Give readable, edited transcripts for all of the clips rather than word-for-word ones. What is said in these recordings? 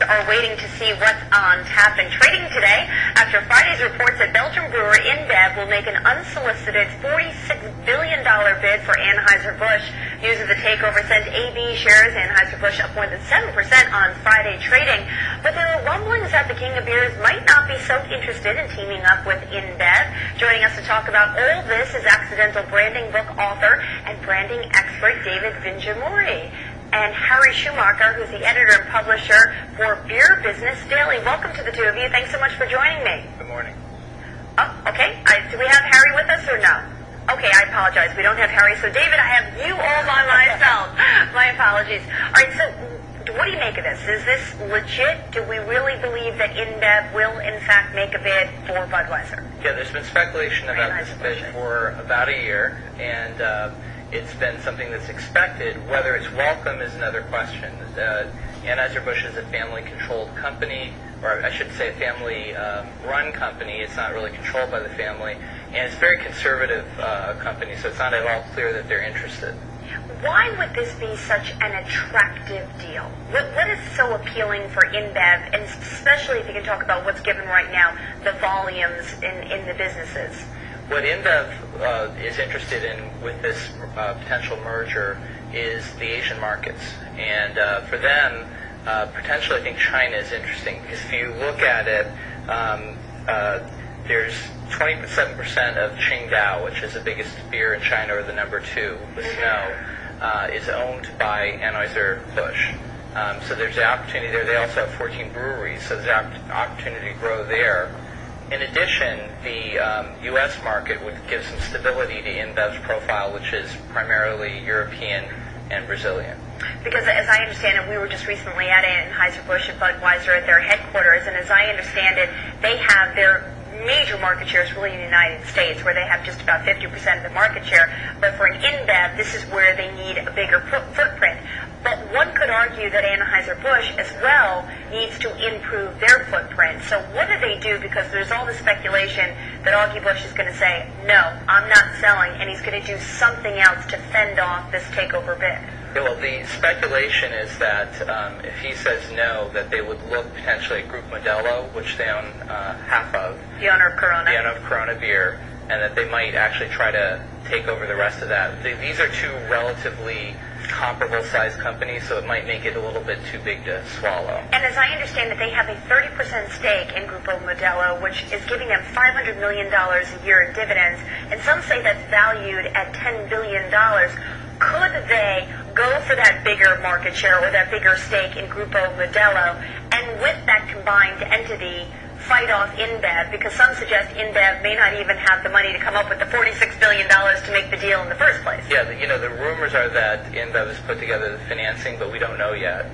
are waiting to see what's on tap and trading today after Friday's reports that Belgian brewer InBev will make an unsolicited $46 billion bid for Anheuser-Busch. News of the takeover sent AB shares Anheuser-Busch up more than 7% on Friday trading. But there are rumblings that the King of Beers might not be so interested in teaming up with InBev. Joining us to talk about all this is accidental branding book author and branding expert David Vinjamuri. And Harry Schumacher, who's the editor and publisher for Beer Business Daily. Welcome to the two of you. Thanks so much for joining me. Good morning. Oh, okay. Do we have Harry with us or no? Okay, I apologize. We don't have Harry. So, David, I have you all by myself. My apologies. All right, so what do you make of this? Is this legit? Do we really believe that InBev will, in fact, make a bid for Budweiser? Yeah, there's been speculation about this bid for about a year, and it's been something that's expected. Whether it's welcome is another question. Anheuser-Busch is a family-controlled company, or I should say a family-run company. It's not really controlled by the family, and it's a very conservative company, so it's not at all clear that they're interested. Why would this be such an attractive deal? What is so appealing for InBev, and especially if you can talk about what's given right now, the volumes in the businesses? What InBev is interested in with this potential merger is the Asian markets. And for them, potentially I think China is interesting, because if you look at it, there's 27% of Qingdao, which is the biggest beer in China, or the number 2, the Snow, is owned by Anheuser-Busch. So there's the opportunity there. They also have 14 breweries, so there's an opportunity to grow there. In addition, the U.S. market would give some stability to InBev's profile, which is primarily European and Brazilian. Because as I understand it, we were just recently at Anheuser-Busch and Budweiser at their headquarters, and as I understand it, they have their major market shares really in the United States, where they have just about 50% of the market share. But for an InBev, this is where they need a bigger footprint. But one could argue that Anheuser-Busch as well needs to improve their footprint. So what do they do? Because there's all this speculation that Augie Busch is going to say, no, I'm not selling, and he's going to do something else to fend off this takeover bid. Yeah, well, the speculation is that if he says no, that they would look potentially at Group Modelo, which they own half of. The owner of Corona. The owner of Corona Beer, and that they might actually try to take over the rest of that. These are two relatively comparable-sized companies, so it might make it a little bit too big to swallow. And as I understand it, they have a 30% stake in Grupo Modelo, which is giving them $500 million a year in dividends, and some say that's valued at $10 billion. Could they go for that bigger market share or that bigger stake in Grupo Modelo, and with that combined entity, fight off InBev? Because some suggest InBev may not even have the money to come up with the $46 billion to make the deal in the first place. Yeah, the rumors are that InBev has put together the financing, but we don't know yet.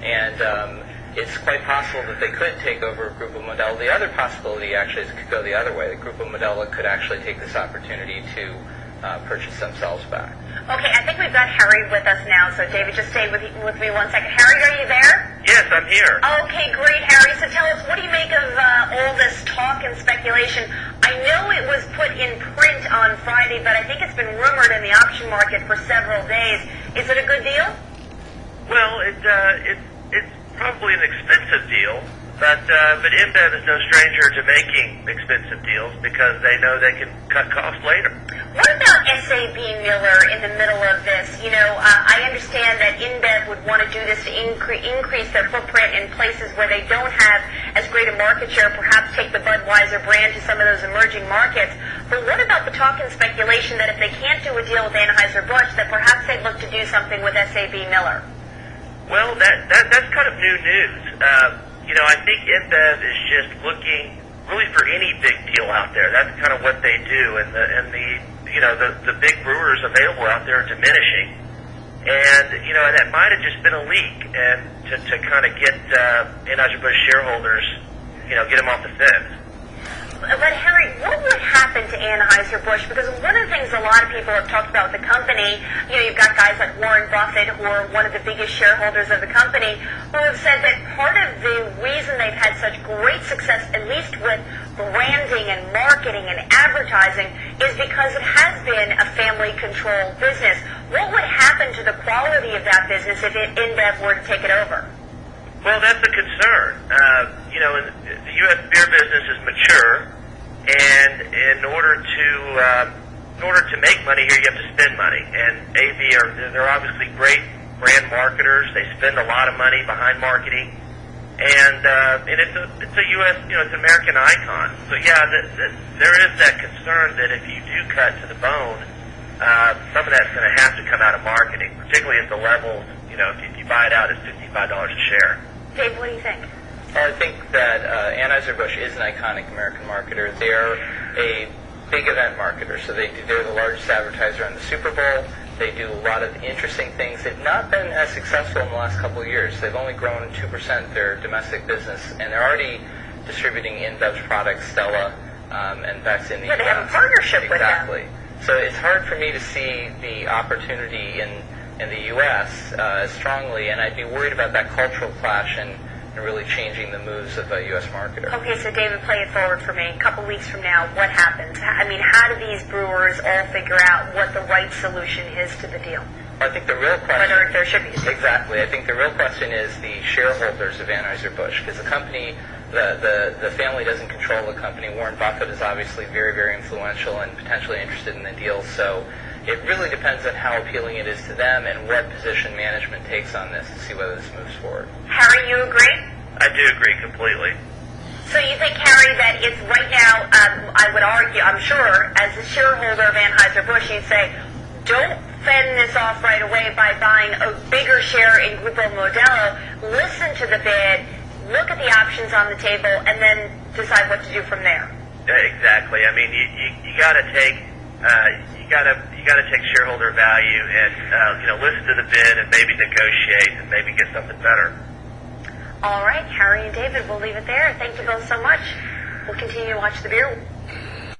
And it's quite possible that they could take over Grupo Modelo. The other possibility actually is it could go the other way. That Grupo Modelo could actually take this opportunity to purchase themselves back. Okay, I think we've got Harry with us now, so David, just stay with me 1 second. Harry, are you there? Yes, I'm here. Okay, great, Harry. So tell us, what do you make of all this talk and speculation? I know it was put in print on Friday, but I think it's been rumored in the option market for several days. Is it a good deal? Well, it's probably an expensive deal, but InBev is no stranger to making expensive deals because they know they can cut costs later. What about SAB Miller in the middle of this? You know, I understand that InBev would want to do this to increase their footprint in places where they don't have as great a market share, perhaps take the Budweiser brand to some of those emerging markets. But what about the talk and speculation that if they can't do a deal with Anheuser-Busch, that perhaps they'd look to do something with SAB Miller? Well, that's kind of new news. I think InBev is just looking really for any big deal out there. That's kind of what they do, and the big brewers available out there are diminishing, and that might have just been a leak, and to kind of get Anheuser-Busch shareholders, get them off the fence. But Harry, what would happen to Anheuser-Busch? Because one of the things a lot of people have talked about with the company, you've got guys like Warren Buffett, who are one of the biggest shareholders of the company, who have said that part of the reason they've had such great success, at least with branding and marketing and advertising, is because it has been a family-controlled business. What would happen to the quality of that business if InBev were to take it over? Well, that's a concern. The U.S. beer business is mature, and in order to make money here, you have to spend money. And AB they're obviously great brand marketers. They spend a lot of money behind marketing, and it's a U.S. It's an American icon. So yeah, there is that concern that if you do cut to the bone, some of that's going to have to come out of marketing, particularly at the levels. If you buy it out at $55 a share. Dave, what do you think? Well, I think that Anheuser-Busch is an iconic American marketer. They're a big event marketer, so they're the largest advertiser on the Super Bowl. They do a lot of interesting things. They've not been as successful in the last couple of years. They've only grown 2% their domestic business, and they're already distributing InBev's products, Stella and Beck's in the Yeah, they have a partnership with them. Exactly. So it's hard for me to see the opportunity in the U.S. As strongly, and I'd be worried about that cultural clash and really changing the moves of a U.S. marketer. Okay, so David, play it forward for me. A couple weeks from now, what happens? I mean, how do these brewers all figure out what the right solution is to the deal? Well, I think the real question... Whether there should be... Exactly. I think the real question is the shareholders of Anheuser-Busch, because the company, the family doesn't control the company. Warren Buffett is obviously very, very influential and potentially interested in the deal, so it really depends on how appealing it is to them and what position management takes on this to see whether this moves forward. Harry, you agree? I do agree completely. So you think, Harry, that if right now, I would argue, I'm sure, as a shareholder of Anheuser-Busch, you'd say, don't fend this off right away by buying a bigger share in Grupo Modelo, listen to the bid, look at the options on the table, and then decide what to do from there. Yeah, exactly. I mean, you got to take you got to take shareholder value and listen to the bid and maybe negotiate and maybe get something better. All right, Harry and David, we'll leave it there. Thank you both so much. We'll continue to watch the beer